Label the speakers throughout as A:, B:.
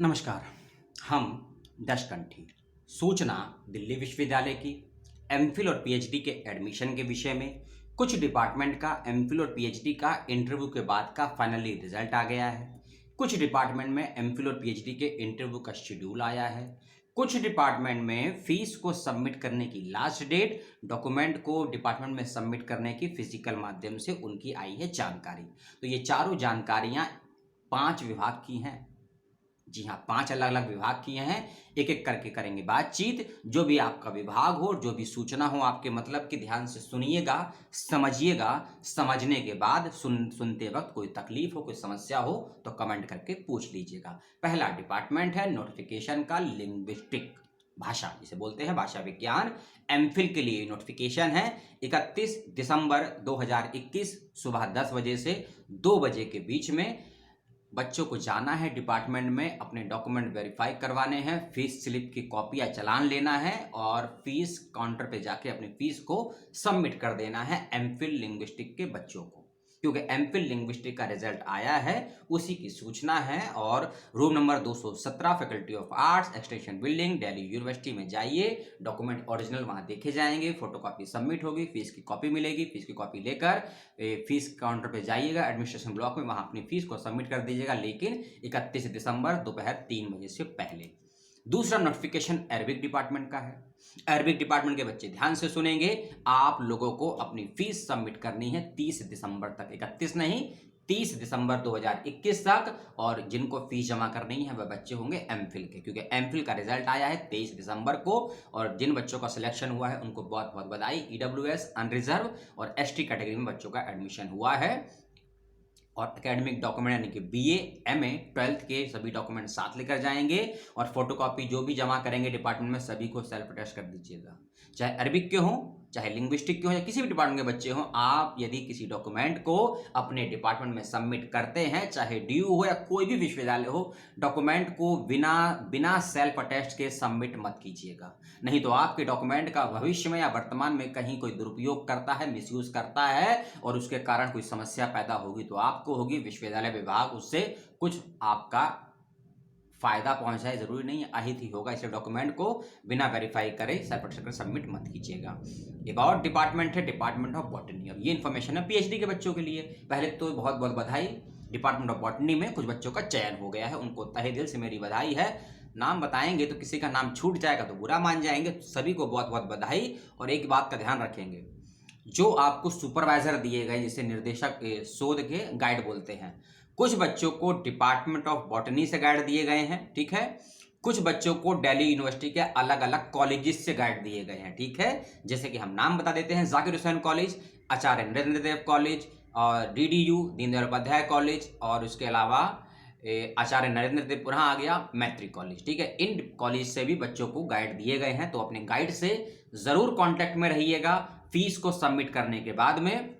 A: नमस्कार। हम दशकंठी सूचना दिल्ली विश्वविद्यालय की एमफिल और पीएचडी के एडमिशन के विषय में कुछ डिपार्टमेंट का एमफिल और पीएचडी का इंटरव्यू के बाद का फाइनली रिजल्ट आ गया है। कुछ डिपार्टमेंट में एमफिल और पीएचडी के इंटरव्यू का शेड्यूल आया है। कुछ डिपार्टमेंट में फीस को सबमिट करने की लास्ट डेट, डॉक्यूमेंट को डिपार्टमेंट में सबमिट करने की फिजिकल माध्यम से उनकी आई है जानकारी। तो ये चारों जानकारियां 5 विभाग की हैं। जी हाँ, 5 अलग-अलग विभाग किए हैं। एक-एक करके करेंगे बातचीत। जो भी आपका विभाग हो, जो भी सूचना हो आपके मतलब की, ध्यान से सुनिएगा, समझिएगा। समझने के बाद सुनते वक्त कोई तकलीफ हो, कोई समस्या हो तो कमेंट करके पूछ लीजिएगा। पहला डिपार्टमेंट है नोटिफिकेशन का लिंग्विस्टिक, भाषा जिसे बोलते हैं, भाषा विज्ञान। एमफिल के लिए नोटिफिकेशन है 31 दिसंबर 2021 सुबह 10 बजे से 2 बजे के बीच में। बच्चों को जाना है डिपार्टमेंट में, अपने डॉक्यूमेंट वेरीफाई करवाने हैं, फीस स्लिप की कॉपी या चालान लेना है और फीस काउंटर पे जाके अपनी फीस को सबमिट कर देना है एमफिल लिंग्विस्टिक के बच्चों को, क्योंकि एमफिल लिंग्विस्टिक का रिजल्ट आया है, उसी की सूचना है। और room number 217 faculty of arts, extension building, Delhi university में जाइए। डॉक्यूमेंट ओरिजिनल वहां देखे जाएंगे, फोटोकॉपी सबमिट होगी, फीस की कॉपी मिलेगी। फीस की कॉपी लेकर फीस काउंटर पे जाइएगा एडमिनिस्ट्रेशन ब्लॉक में, वहां अपनी फीस को सबमिट कर दीजिएगा, लेकिन 31 दिसंबर दोपहर 3 बजे से पहले। दूसरा नोटिफिकेशन अरबिक डिपार्टमेंट का है। अरबिक डिपार्टमेंट के बच्चे ध्यान से सुनेंगे। आप लोगों को अपनी फीस सबमिट करनी है 30 दिसंबर तक, 31 नहीं 30 दिसंबर 2021 तक। और जिनको फीस जमा करनी है वह बच्चे होंगे एमफिल के, क्योंकि एमफिल का रिजल्ट आया है 23 दिसंबर को। और जिन बच्चों का सिलेक्शन हुआ है उनको बहुत बहुत बधाई। ईडब्ल्यूएस, अनरिजर्व और एसटी कैटेगरी में बच्चों का एडमिशन हुआ है। और एकेडमिक डॉक्यूमेंट यानी कि बीए, एमए, 12th के सभी डॉक्यूमेंट साथ लेकर जाएंगे। और फोटोकॉपी जो भी जमा करेंगे डिपार्टमेंट में सभी को सेल्फ अटेस्ट कर दीजिएगा, चाहे अरबिक के हों, चाहे लिंग्विस्टिक के हों, या किसी भी डिपार्टमेंट के बच्चे हों। आप यदि किसी डॉक्यूमेंट को अपने डिपार्टमेंट में सबमिट करते हैं, चाहे डीयू हो या कोई भी विश्वविद्यालय हो, डॉक्यूमेंट को बिना सेल्फ अटेस्ट के सबमिट मत कीजिएगा। नहीं तो आपके डॉक्यूमेंट का भविष्य में या वर्तमान में कहीं कोई दुरुपयोग करता है, मिसयूज करता है और उसके कारण कोई समस्या पैदा होगी तो आपको होगी, विश्वविद्यालय विभाग उससे कुछ आपका फायदा पहुंचाए, जरूरी नहीं अहित ही होगा। इसलिए डॉक्यूमेंट को बिना वेरीफाई करे सेल्फ अटेस्ट कर सबमिट मत कीजिएगा। एक और डिपार्टमेंट है डिपार्टमेंट ऑफ बॉटनी। और ये इन्फॉर्मेशन है पीएचडी के बच्चों के लिए। पहले तो बहुत बहुत बधाई, डिपार्टमेंट ऑफ बॉटनी में कुछ बच्चों का चयन हो गया है, उनको तहे दिल से मेरी बधाई है। नाम बताएंगे तो किसी का नाम छूट जाएगा तो बुरा मान जाएंगे, सभी को बहुत बहुत बधाई। और एक बात का ध्यान रखेंगे, जो आपको सुपरवाइजर दिए गए, जिसे निर्देशक शोध के गाइड बोलते हैं, कुछ बच्चों को डिपार्टमेंट ऑफ बॉटनी से गाइड दिए गए हैं, ठीक है। कुछ बच्चों को दिल्ली यूनिवर्सिटी के अलग अलग कॉलेजेस से गाइड दिए गए हैं, ठीक है। जैसे कि हम नाम बता देते हैं, जाकिर हुसैन कॉलेज, आचार्य नरेंद्र देव कॉलेज, और डीडीयू दीनदयाल उपाध्याय कॉलेज, और उसके अलावा आचार्य नरेंद्र देव पुनः आ गया मैत्री कॉलेज, ठीक है। इन कॉलेज से भी बच्चों को गाइड दिए गए हैं, तो अपने गाइड से जरूर कांटेक्ट में रहिएगा फीस को सबमिट करने के बाद में।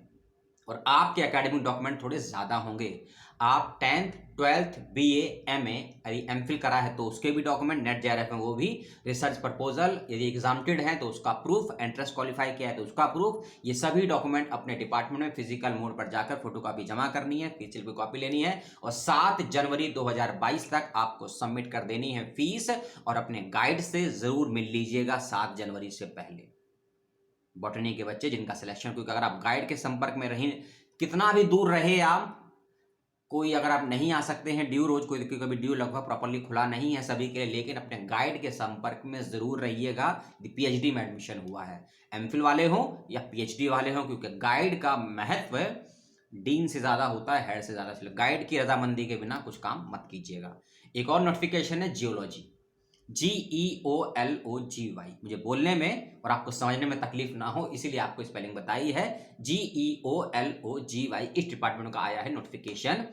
A: और आपके एकेडमिक डॉक्यूमेंट थोड़े ज्यादा होंगे। आप 10th, 12th, बीए, एमए, यदि एमफिल करा है तो उसके भी डॉक्यूमेंट, नेट जेआरएफ में वो भी, रिसर्च प्रपोजल, यदि एग्जामिटेड है तो उसका प्रूफ, एंट्रेंस क्वालिफाई किया है तो उसका प्रूफ, ये सभी डॉक्यूमेंट अपने डिपार्टमेंट में फिजिकल मोड पर जाकर फोटोकॉपी जमा करनी है, फीस की कॉपी लेनी है और 7 जनवरी 2022 तक आपको सबमिट कर देनी है फीस। और अपने गाइड से जरूर मिल लीजिएगा 7 जनवरी से पहले, बॉटनी के बच्चे जिनका सिलेक्शन। क्योंकि अगर आप गाइड के संपर्क में रहें, कितना भी दूर रहे आप, कोई अगर आप नहीं आ सकते हैं ड्यू रोज, कोई कभी ड्यू लगभग प्रॉपर्ली खुला नहीं है सभी के लिए, लेकिन अपने गाइड के संपर्क में जरूर रहिएगा। पीएचडी में एडमिशन हुआ है, एमफिल वाले हो या पीएचडी वाले हो, क्योंकि गाइड का महत्व डीन से ज्यादा होता है, हेड से ज्यादा। इसलिए गाइड की रजामंदी के बिना कुछ काम मत कीजिएगा। एक और नोटिफिकेशन है जियोलॉजी, GEOLOGY। मुझे बोलने में और आपको समझने में तकलीफ ना हो इसीलिए आपको स्पेलिंग बताई है, GEOLOGY। इस डिपार्टमेंट का आया है नोटिफिकेशन,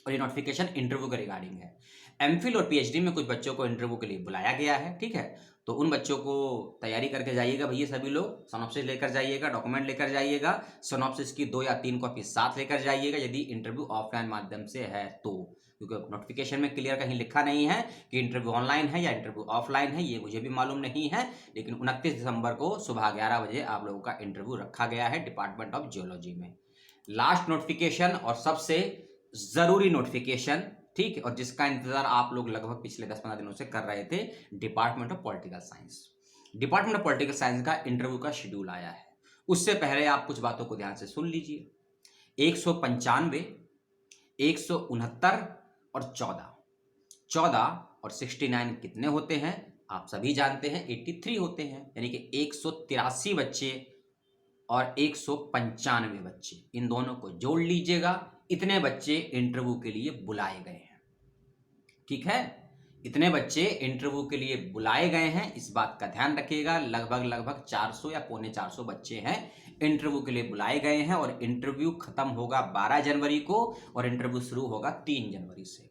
A: और ये नोटिफिकेशन इंटरव्यू के रिगार्डिंग है। एमफिल और पीएचडी में कुछ बच्चों को इंटरव्यू के लिए बुलाया गया है, ठीक है। तो उन बच्चों को तैयारी करके जाइएगा भैया, सभी लोग सिनॉप्सिस लेकर जाइएगा, डॉक्यूमेंट लेकर जाइएगा, सिनॉप्सिस की 2 या 3 कॉपी साथ लेकर जाइएगा यदि इंटरव्यू ऑफलाइन माध्यम से है तो, क्योंकि नोटिफिकेशन में क्लियर कहीं लिखा नहीं है कि इंटरव्यू ऑनलाइन है या इंटरव्यू ऑफलाइन है, ये मुझे भी मालूम नहीं है। लेकिन 29 दिसंबर को सुबह 11 बजे आप लोगों का इंटरव्यू रखा गया है डिपार्टमेंट ऑफ जियोलॉजी में। लास्ट नोटिफिकेशन और सबसे जरूरी नोटिफिकेशन ठीक है, और जिसका इंतजार आप लोग लगभग पिछले 10-15 दिनों से कर रहे थे, department of political science. Department of political science का इंटरव्यू का शेड्यूल आया है। उससे पहले आप कुछ बातों को ध्यान से सुन लीजिए। 195, 169 और 14, 14 और 69 कितने होते हैं आप सभी जानते हैं, 83 होते हैं। यानी कि 183 बच्चे और 195 बच्चे, इन दोनों को जोड़ लीजिएगा। इतने बच्चे इंटरव्यू के लिए बुलाए गए हैं। ठीक है, इतने बच्चे इंटरव्यू के लिए बुलाए गए हैं, इस बात का ध्यान रखिएगा। लगभग 400 या पौने 400 बच्चे हैं इंटरव्यू के लिए बुलाए गए हैं। और इंटरव्यू खत्म होगा 12 जनवरी को और इंटरव्यू शुरू होगा 3 जनवरी से।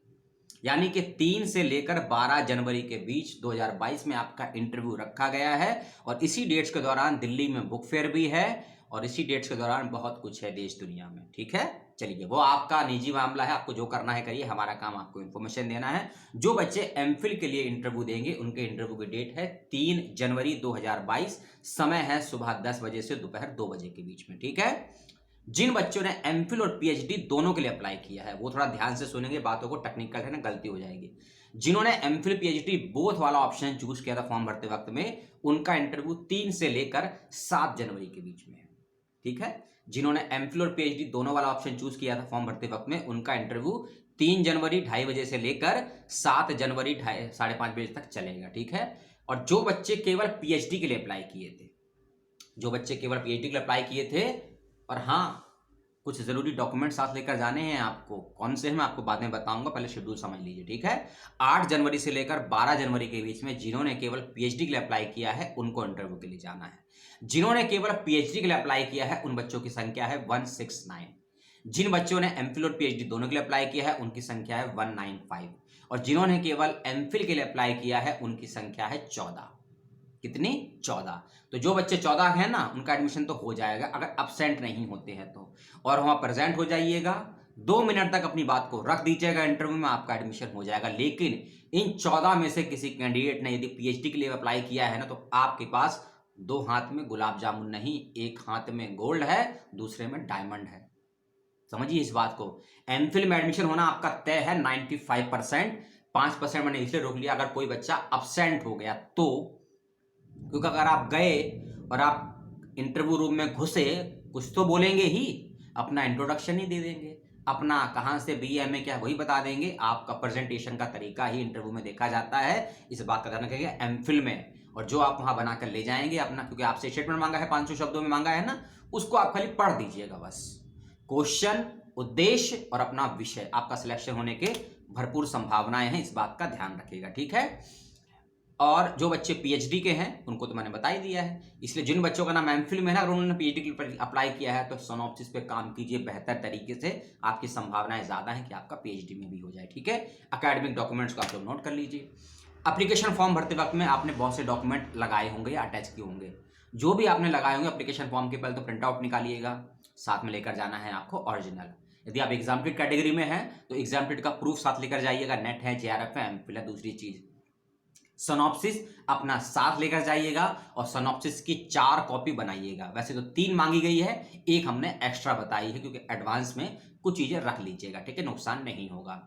A: यानी कि 3 से लेकर 12 जनवरी के बीच 2022 में आपका इंटरव्यू रखा गया है। और इसी डेट्स के दौरान दिल्ली में बुक फेयर भी है और इसी डेट्स के दौरान बहुत कुछ है देश दुनिया में। ठीक है, चलिए वो आपका निजी मामला है, आपको जो करना है करिए, हमारा काम आपको इन्फॉर्मेशन देना है। जो बच्चे एमफिल के लिए इंटरव्यू देंगे उनके इंटरव्यू की डेट है 3 जनवरी 2022। समय है सुबह 10 बजे से दोपहर 2 बजे के बीच में। ठीक है, जिन बच्चों ने एमफिल और पीएचडी दोनों के लिए अप्लाई किया है वो थोड़ा ध्यान से सुनेंगे, बातों को टेक्निकल है ना, गलती हो जाएगी। जिन्होंने एमफिल पीएचडी बोथ वाला ऑप्शन चूज किया था फॉर्म भरते वक्त में, उनका इंटरव्यू 3 से लेकर 7 जनवरी के बीच में है। ठीक है, जिन्होंने एमफिल और पीएचडी दोनों वाला ऑप्शन चूज किया था फॉर्म भरते वक्त में, उनका इंटरव्यू 3 जनवरी 2:30 बजे से लेकर 7 जनवरी 5:30 बजे तक चलेगा। ठीक है, और जो बच्चे केवल पीएचडी के लिए अप्लाई किए थे, जो बच्चे केवल पीएचडी के लिए अप्लाई किए थे, और हाँ कुछ जरूरी डॉक्यूमेंट साथ लेकर जाने हैं आपको, कौन से हैं मैं आपको बाद में बताऊंगा, पहले शेड्यूल समझ लीजिए। ठीक है, 8 जनवरी से लेकर 12 जनवरी के बीच में जिन्होंने केवल पीएचडी के लिए अप्लाई किया है उनको इंटरव्यू के लिए जाना है। जिन्होंने केवल पीएचडी के लिए अप्लाई किया है उन बच्चों की संख्या है 169। जिन बच्चों ने एमफिल और पीएचडी दोनों के लिए अप्लाई किया है उनकी संख्या है 195। और जिन्होंने केवल एमफिल के लिए अप्लाई किया है उनकी संख्या है 14। कितनी? 14। तो जो बच्चे 14 हैं ना, उनका एडमिशन तो हो जाएगा अगर अब्सेंट नहीं होते हैं तो, और वहां प्रेजेंट हो जाइएगा। 2 मिनट तक अपनी बात को रख दीजिएगा इंटरव्यू में, आपका एडमिशन हो जाएगा। लेकिन इन 14 में से किसी कैंडिडेट ने यदि पीएचडी के लिए अप्लाई किया है ना, तो आपके पास 2 हाथ में गुलाब जामुन नहीं, एक हाथ में गोल्ड है, दूसरे में डायमंड है। समझिए इस बात को। एमफिल में एडमिशन होना आपका तय है 95%। 5% मैंने इसलिए रोक लिया, अगर कोई बच्चा अब्सेंट हो गया तो, क्योंकि अगर आप गए और आप इंटरव्यू रूम में घुसे, कुछ तो बोलेंगे ही, अपना इंट्रोडक्शन ही दे देंगे, अपना कहाँ से BA MA क्या वही बता देंगे। आपका प्रेजेंटेशन का तरीका ही इंटरव्यू में देखा जाता है, इस बात का ध्यान रखिएगा एमफिल में। और जो आप वहां बनाकर ले जाएंगे अपना, क्योंकि आपसे स्टेटमेंट मांगा है 500 शब्दों में मांगा है ना, उसको आप खाली पढ़ दीजिएगा बस। क्वेश्चन, उद्देश्य और अपना विषय, आपका सिलेक्शन होने के भरपूर संभावनाएं हैं, इस बात का ध्यान रखिएगा। ठीक है, और जो बच्चे पीएचडी के हैं उनको तो मैंने बता ही दिया है। इसलिए जिन बच्चों का नाम एमफिल में है और उन्होंने पीएचडी के लिए अप्लाई किया है, तो सिनॉप्सिस पे काम कीजिए बेहतर तरीके से, आपकी संभावनाएं ज्यादा हैं कि आपका पीएचडी में भी हो जाए। ठीक है, एकेडमिक डॉक्यूमेंट्स को आप लोग नोट कर लीजिए। एप्लीकेशन फॉर्म भरते वक्त में आपने बहुत से डॉक्यूमेंट लगाए होंगे या अटैच किए होंगे। जो भी आपने लगाए होंगे एप्लीकेशन फॉर्म के, पहले तो प्रिंट आउट निकालिएगा, साथ में लेकर जाना है आपको ओरिजिनल। यदि आप एग्जाम्प्टेड कैटेगरी में हैं तो एग्जाम्प्टेड का प्रूफ साथ लेकर जाइएगा, नेट है, JRF है, एमफिल है। दूसरी चीज, सिनॉप्सिस अपना साथ लेकर जाइएगा और सिनॉप्सिस की 4 कॉपी बनाइएगा। वैसे तो 3 मांगी गई है, एक हमने एक्स्ट्रा बताई है क्योंकि एडवांस में कुछ चीजें रख लीजिएगा। ठीक है, नुकसान नहीं होगा।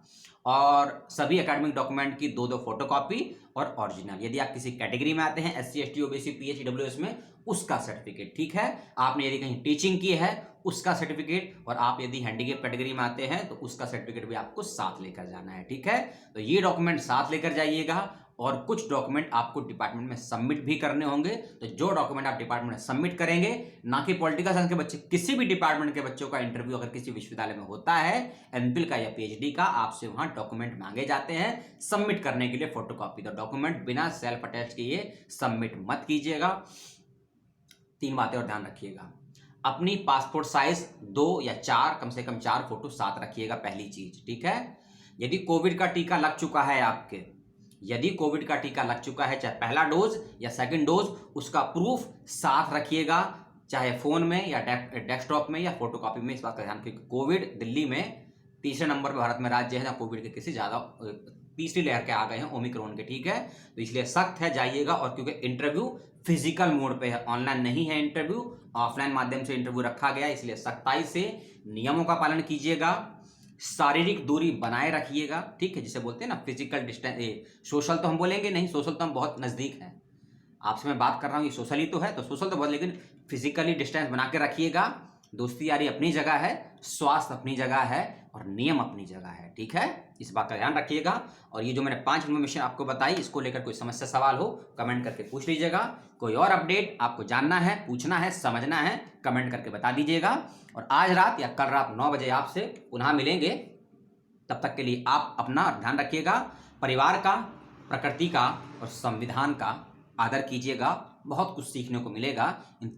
A: और सभी एकेडमिक डॉक्यूमेंट की 2-2 फोटोकॉपी और ओरिजिनल। यदि आप किसी कैटेगरी में आते हैं, SC ST OBC PH EWS में, उसका सर्टिफिकेट। ठीक है, आपने यदि कहीं टीचिंग की है उसका सर्टिफिकेट, और आप यदि हैंडीकैप कैटेगरी में आते हैं तो उसका सर्टिफिकेट भी आपको साथ लेकर जाना है। ठीक है, तो ये डॉक्यूमेंट साथ लेकर जाइएगा। और कुछ डॉक्यूमेंट आपको डिपार्टमेंट में सबमिट भी करने होंगे। तो जो डॉक्यूमेंट आप डिपार्टमेंट में सबमिट करेंगे, ना कि पॉलिटिकल साइंस के बच्चे, किसी भी डिपार्टमेंट के बच्चों का इंटरव्यू अगर किसी विश्वविद्यालय में होता है, एमफिल का या पीएचडी का, आपसे वहां डॉक्यूमेंट मांगे जाते हैं सबमिट करने के लिए फोटोकॉपी। तो डॉक्यूमेंट बिना सेल्फ अटैच किए सबमिट मत कीजिएगा। 3 बातें और ध्यान रखिएगा। अपनी पासपोर्ट साइज 2 या 4, कम से कम 4 फोटो साथ रखिएगा, पहली चीज। ठीक है, यदि कोविड का टीका लग चुका है आपके, यदि कोविड का टीका लग चुका है, चाहे पहला डोज या सेकंड डोज, उसका प्रूफ साथ रखिएगा, चाहे फोन में या डेस्कटॉप में या फोटोकॉपी में। इस बात का ध्यान रखिए, कोविड दिल्ली में 3रे नंबर पर भारत में राज्य है जहां कोविड के किसी ज्यादा 3री लहर के आ गए हैं, ओमिक्रॉन के। ठीक है, तो इसलिए सख्त है, जाइएगा। और क्योंकि इंटरव्यू फिजिकल मोड पे है, ऑनलाइन नहीं है इंटरव्यू, ऑफलाइन माध्यम से इंटरव्यू रखा गया, इसलिए सख्ताई से नियमों का पालन कीजिएगा। शारीरिक दूरी बनाए रखिएगा, ठीक है, जिसे बोलते हैं ना फिजिकल डिस्टेंस। सोशल तो हम बोलेंगे नहीं, सोशल तो हम बहुत नज़दीक हैं, आपसे मैं बात कर रहा हूँ, ये सोशल ही तो है, तो सोशल तो बहुत, लेकिन फिजिकली डिस्टेंस बना के रखिएगा। दोस्ती यारी अपनी जगह है, स्वास्थ्य अपनी जगह है, और नियम अपनी जगह है, ठीक है, इस बात का ध्यान रखिएगा। और ये जो मैंने 5 इन्फॉर्मेशन आपको बताई, इसको लेकर कोई समस्या सवाल हो कमेंट करके पूछ लीजिएगा। कोई और अपडेट आपको जानना है, पूछना है, समझना है, कमेंट करके बता दीजिएगा। और आज रात या कल रात 9 बजे आपसे पुनः मिलेंगे। तब तक के लिए आप अपना ध्यान रखिएगा, परिवार का, प्रकृति का और संविधान का आदर कीजिएगा। बहुत कुछ सीखने को मिलेगा इन